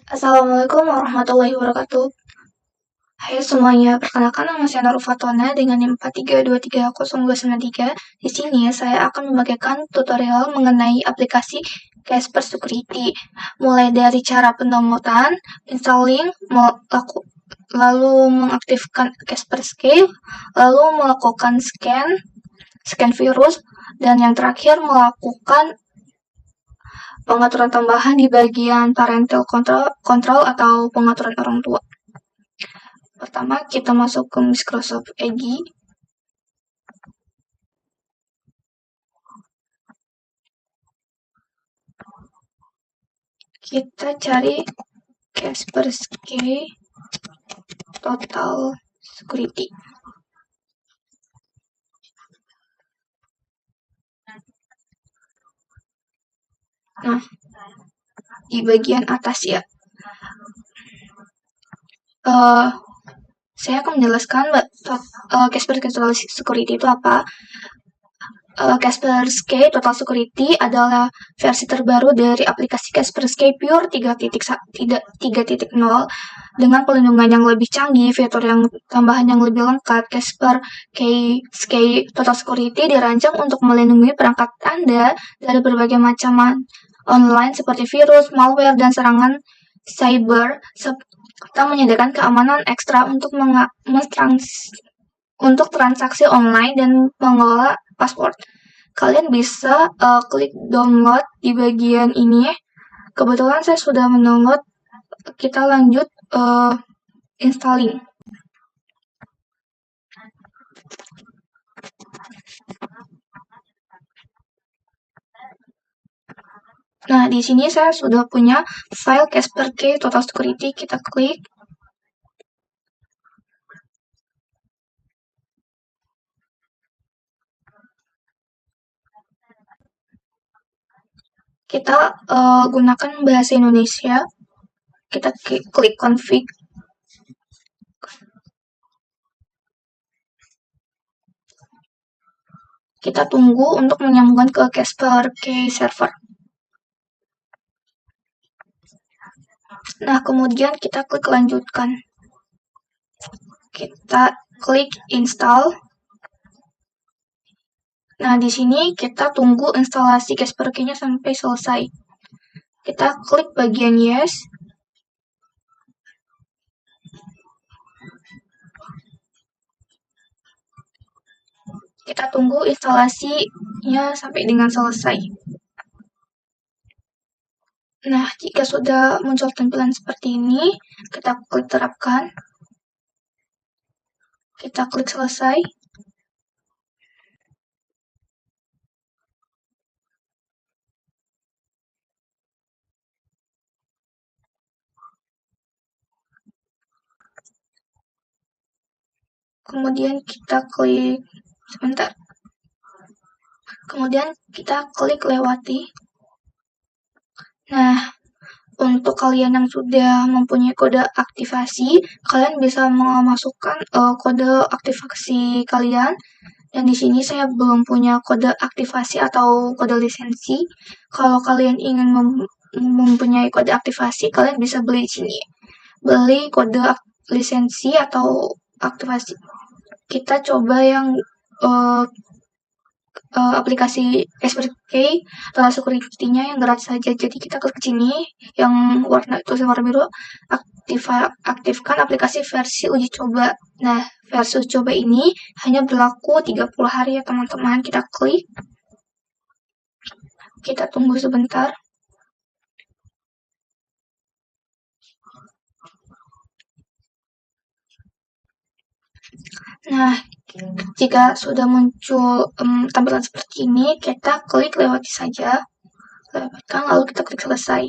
Assalamualaikum warahmatullahi wabarakatuh. Hai semuanya, perkenalkan nama saya Nurul Fatona dengan NIM 43230293. Di sini saya akan membagikan tutorial mengenai aplikasi Casper Security, mulai dari cara pendownloadan, installing, lalu mengaktifkan Casper Escape, lalu melakukan scan virus, dan yang terakhir melakukan pengaturan tambahan di bagian parental control atau pengaturan orang tua. Pertama, kita masuk ke Microsoft Edge. Kita cari Kaspersky Total Security. Nah, di bagian atas ya. Saya akan menjelaskan Kaspersky Total Security itu apa. Kaspersky Total Security adalah versi terbaru dari aplikasi Kaspersky Pure 3.0 dengan perlindungan yang lebih canggih, fitur yang tambahan yang lebih lengkap. Kaspersky Total Security dirancang untuk melindungi perangkat Anda dari berbagai macam online seperti virus, malware, dan serangan cyber, serta menyediakan keamanan ekstra untuk transaksi online dan mengelola password. Kalian bisa klik download di bagian ini. Kebetulan saya sudah mendownload. Kita lanjut installing. Nah, di sini saya sudah punya file Kaspersky Total Security. Kita klik. Kita gunakan bahasa Indonesia. Kita klik config. Kita tunggu untuk menyambungkan ke Kaspersky server. Nah, kemudian kita klik lanjutkan. Kita klik install. Nah, di sini kita tunggu instalasi Kaspersky-nya sampai selesai. Kita klik bagian yes. Kita tunggu instalasinya sampai dengan selesai. Nah, jika sudah muncul tampilan seperti ini, kita klik terapkan. Kita klik selesai. Kemudian kita klik sebentar. Kemudian kita klik lewati. Nah, untuk kalian yang sudah mempunyai kode aktivasi, kalian bisa memasukkan kode aktivasi kalian. Dan di sini saya belum punya kode aktivasi atau kode lisensi. Kalau kalian ingin mempunyai kode aktivasi, kalian bisa beli di sini. Beli kode lisensi atau aktivasi. Kita coba yang aplikasi Kaspersky Total Security-nya yang gratis saja. Jadi kita klik sini yang tulisan warna biru, aktifkan aplikasi versi uji coba. Nah, versi uji coba ini hanya berlaku 30 hari ya teman-teman. Kita klik. Kita tunggu sebentar. Nah, jika sudah muncul tampilan seperti ini, kita klik lewati saja. Lewatkan, lalu kita klik selesai.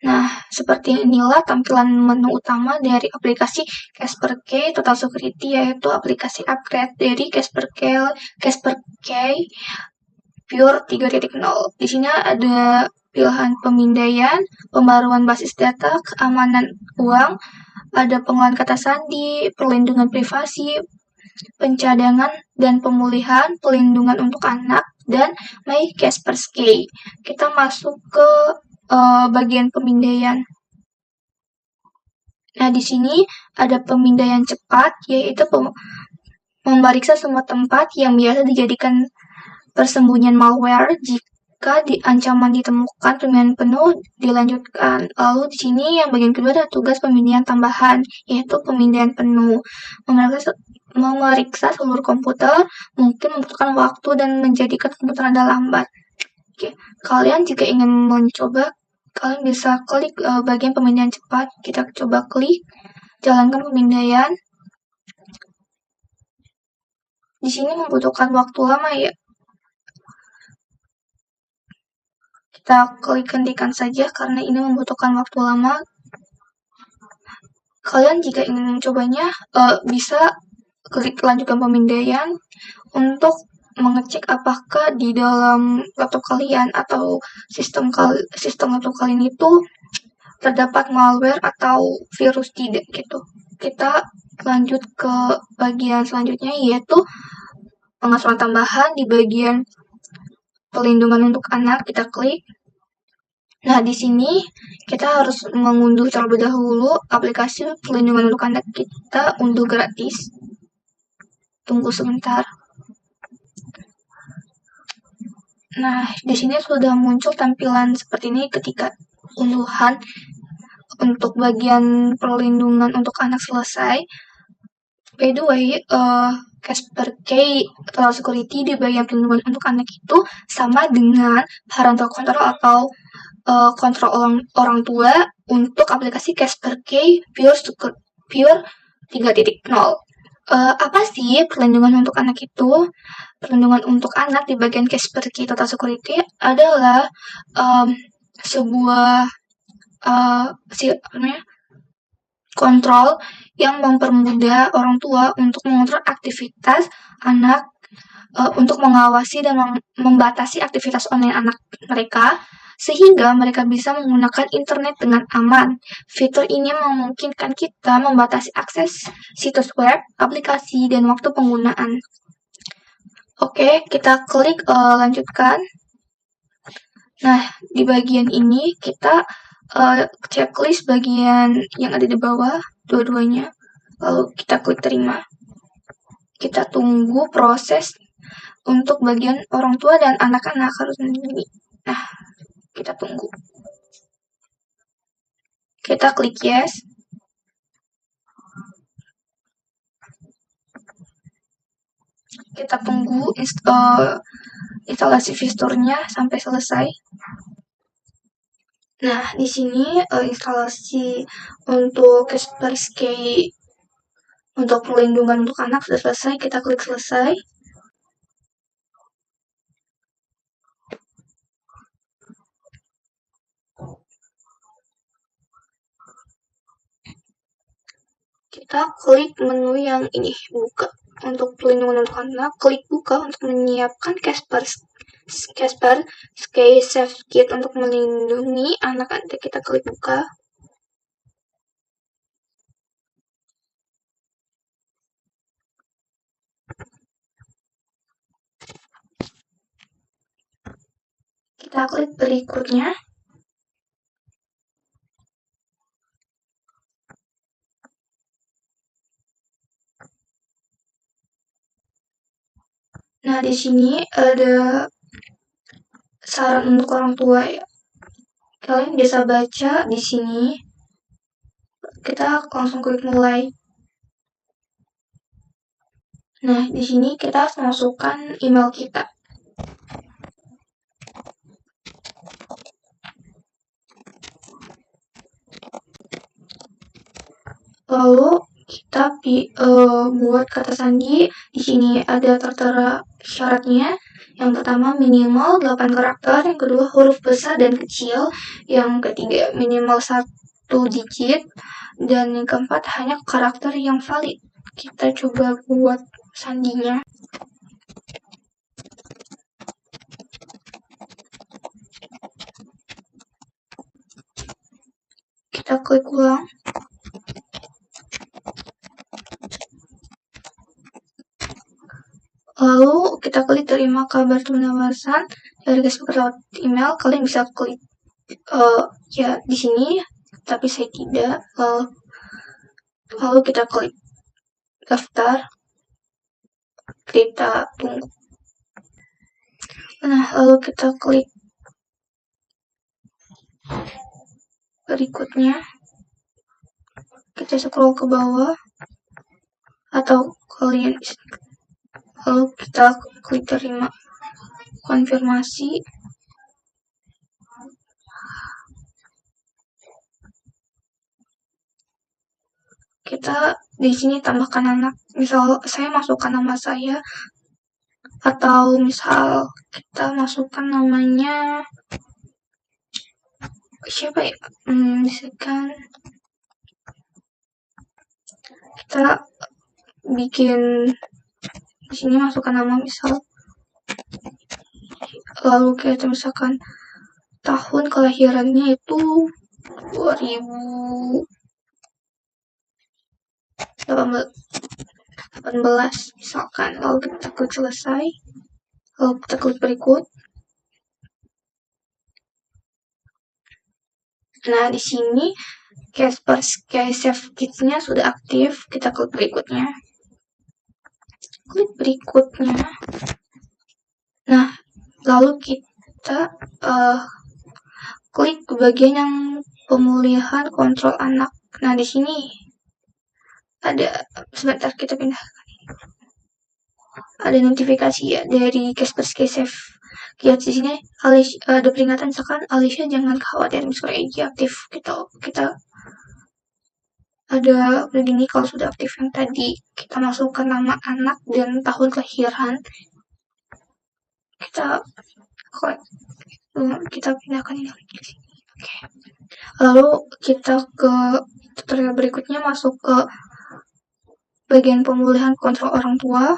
Nah, seperti inilah tampilan menu utama dari aplikasi Kaspersky Total Security, yaitu aplikasi upgrade dari Kaspersky Pure 3.0. Di sini ada pilihan pemindaian, pembaruan basis data, keamanan uang, ada pengelolaan kata sandi, perlindungan privasi, pencadangan dan pemulihan, pelindungan untuk anak, dan My Kaspersky. Kita masuk ke bagian pemindaian. Nah, di sini ada pemindaian cepat, yaitu memeriksa semua tempat yang biasa dijadikan persembunyian malware. Jika ancaman ditemukan, pemindaian penuh dilanjutkan. Lalu di sini yang bagian kedua adalah tugas pemindaian tambahan, yaitu pemindaian penuh. Memeriksa seluruh komputer mungkin membutuhkan waktu dan menjadikan komputer Anda lambat. Oke, kalian jika ingin mencoba, kalian bisa klik bagian pemindaian cepat. Kita coba klik, jalankan pemindaian. Di sini membutuhkan waktu lama ya. Kita klik hentikan saja karena ini membutuhkan waktu lama. Kalian jika ingin mencobanya bisa klik lanjutkan pemindaian untuk mengecek apakah di dalam laptop kalian atau sistem laptop kalian itu terdapat malware atau virus tidak gitu. Kita lanjut ke bagian selanjutnya, yaitu pengasuhan tambahan. Di bagian pelindungan untuk anak kita klik. Nah, di sini kita harus mengunduh terlebih dahulu aplikasi pelindungan untuk anak. Kita unduh gratis. Tunggu sebentar. Nah, di sini sudah muncul tampilan seperti ini ketika unduhan untuk bagian perlindungan untuk anak selesai. By the way, Kaspersky Total Security di bagian perlindungan untuk anak itu sama dengan parental control atau kontrol orang tua untuk aplikasi Kaspersky Pure 3.0. Apa sih perlindungan untuk anak itu? Perlindungan untuk anak di bagian Kaspersky Total Security adalah sebuah kontrol yang mempermudah orang tua untuk mengontrol aktivitas anak, untuk mengawasi dan membatasi aktivitas online anak mereka, sehingga mereka bisa menggunakan internet dengan aman. Fitur ini memungkinkan kita membatasi akses situs web, aplikasi, dan waktu penggunaan. Oke, kita klik lanjutkan. Nah, di bagian ini kita checklist bagian yang ada di bawah, dua-duanya. Lalu kita klik terima. Kita tunggu proses untuk bagian orang tua dan anak-anak harus menunggu. Nah, kita tunggu. Kita klik yes. Kita tunggu instalasi fiturnya sampai selesai. Nah, di sini instalasi untuk Kaspersky untuk perlindungan untuk anak sudah selesai. Kita klik selesai. Kita klik menu yang ini, buka. Untuk perlindungan untuk anak, klik buka untuk menyiapkan Kaspersky Safe Kit untuk melindungi anak Anda. Kita klik buka. Kita klik berikutnya. Nah, di sini ada saran untuk orang tua ya. Kalian bisa baca di sini. Kita langsung klik mulai. Nah, di sini kita harus masukkan email kita. Lalu kita buat kata sandi. Di sini ada tertera syaratnya. Yang pertama minimal 8 karakter, yang kedua huruf besar dan kecil, yang ketiga minimal 1 digit, dan yang keempat hanya karakter yang valid. Kita coba buat sandinya. Kita klik ulang. Lalu kita klik terima kabar penawaran dari Kaspersky lewat email. Kalian bisa klik ya di sini, tapi saya tidak. Lalu kita klik daftar, kita tunggu. Nah, lalu kita klik berikutnya, kita scroll ke bawah, atau kalian lalu kita klik terima konfirmasi. Kita di sini tambahkan anak, misal saya masukkan nama saya, atau misal kita masukkan namanya siapa ya, misalkan kita bikin di sini masukkan nama misal, lalu kita misalkan tahun kelahirannya itu 2018 misalkan, lalu kita klik selesai, lalu kita klik berikut. Nah, di sini Save Kids-nya sudah aktif, kita klik berikutnya. Nah, lalu kita klik bagian yang pemulihan kontrol anak. Nah, di sini ada, sebentar kita pindahkan. Ada notifikasi ya dari Save Kids. Di sini ada peringatan misalkan Alicia jangan khawatir, misalnya IG aktif. Kita ada begini, kalau sudah aktif yang tadi kita masukkan nama anak dan tahun kelahiran, kita pindahkan ini lagi ke sini. Oke. Lalu kita ke tutorial berikutnya, masuk ke bagian pemulihan kontrol orang tua.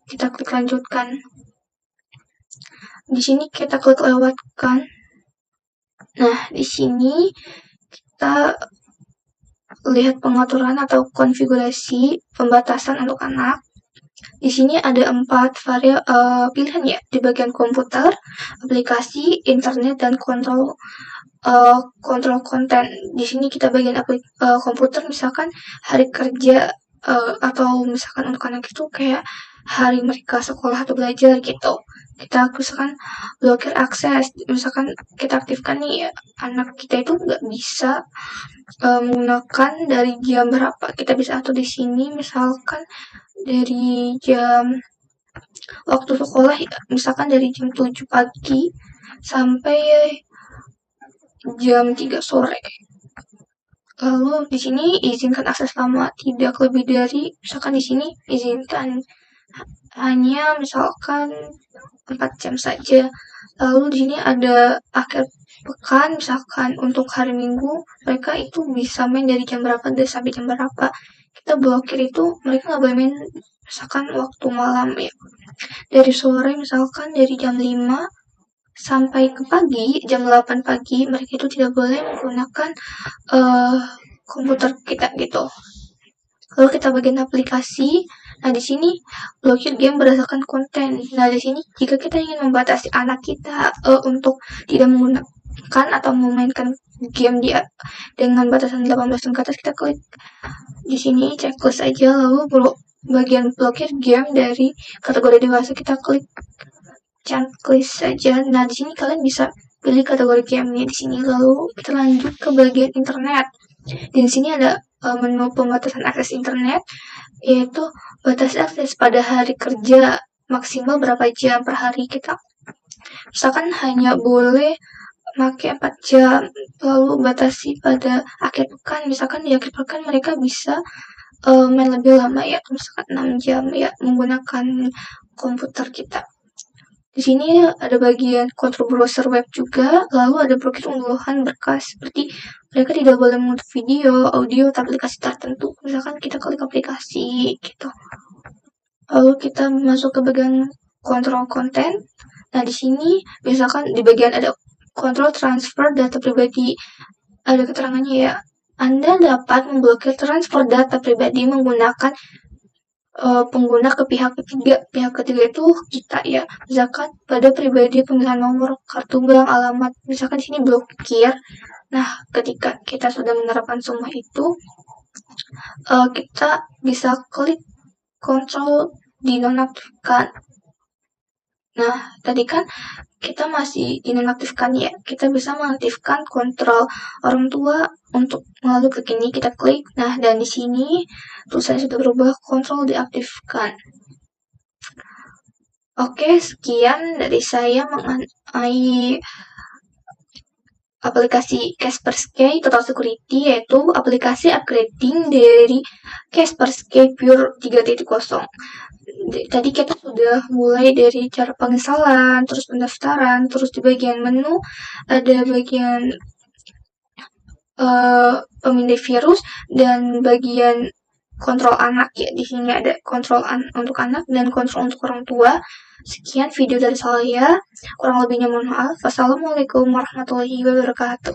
Kita klik lanjutkan. Di sini kita klik lewatkan. Nah, di sini kita lihat pengaturan atau konfigurasi pembatasan untuk anak. Di sini ada 4 pilihan ya, di bagian komputer, aplikasi, internet, dan kontrol konten. Di sini kita bagian komputer, misalkan hari kerja, atau misalkan untuk anak itu kayak hari mereka sekolah atau belajar gitu. Kita misalkan blokir akses, misalkan kita aktifkan nih ya, anak kita itu nggak bisa menggunakan dari jam berapa. Kita bisa atur di sini, misalkan dari jam waktu sekolah ya, misalkan dari jam 7 pagi sampai jam 3 sore. Lalu di sini izinkan akses lama tidak lebih dari, misalkan di sini izinkan hanya misalkan 4 jam saja. Lalu di sini ada akhir pekan, misalkan untuk hari Minggu mereka itu bisa main dari jam berapa sampai jam berapa. Kita blokir itu, mereka nggak boleh main misalkan waktu malam ya, dari sore misalkan dari jam 5 sampai ke pagi, jam 8 pagi, mereka itu tidak boleh menggunakan komputer kita gitu. Lalu kita bagian aplikasi. Nah, di sini blokir game berdasarkan konten. Nah, di sini jika kita ingin membatasi anak kita untuk tidak menggunakan atau memainkan game dia dengan batasan 18 tahun ke atas, kita klik di sini checklist aja, lalu bagian blokir game dari kategori dewasa kita klik checklist saja. Nah, di sini kalian bisa pilih kategori gamenya di sini. Lalu kita lanjut ke bagian internet. Di sini ada menu pembatasan akses internet, yaitu batas akses pada hari kerja maksimal berapa jam per hari. Kita misalkan hanya boleh pakai 4 jam, lalu batasi pada akhir pekan, misalkan di akhir pekan mereka bisa main lebih lama ya, misalkan 6 jam ya menggunakan komputer kita. Di sini ada bagian kontrol browser web juga, lalu ada blokir unggahan berkas, seperti mereka tidak boleh mengunduh video, audio, atau aplikasi tertentu. Misalkan kita klik aplikasi gitu. Lalu kita masuk ke bagian kontrol konten. Nah, di sini misalkan di bagian ada kontrol transfer data pribadi, ada keterangannya ya. Anda dapat memblokir transfer data pribadi menggunakan pengguna ke pihak ketiga. Pihak ketiga itu kita ya. Misalkan pada pribadi pemilihan nomor, kartu bank, alamat. Misalkan di sini blokir. Nah, ketika kita sudah menerapkan semua itu, kita bisa klik kontrol dinonaktifkan. Nah, tadi kan kita masih dinonaktifkan ya. Kita bisa mengaktifkan kontrol orang tua untuk melalui klik ini. Kita klik. Nah, dan di sini tulisannya sudah berubah, kontrol diaktifkan. Oke, sekian dari saya mengenai aplikasi Kaspersky Total Security, yaitu aplikasi upgrading dari Kaspersky Pure 3.0. Tadi kita sudah mulai dari cara penginstalan, terus pendaftaran, terus di bagian menu ada bagian pemindai virus dan bagian kontrol anak ya. Di sini ada kontrol untuk anak dan kontrol untuk orang tua. Sekian video dari saya. Kurang lebihnya mohon maaf. Wassalamualaikum warahmatullahi wabarakatuh.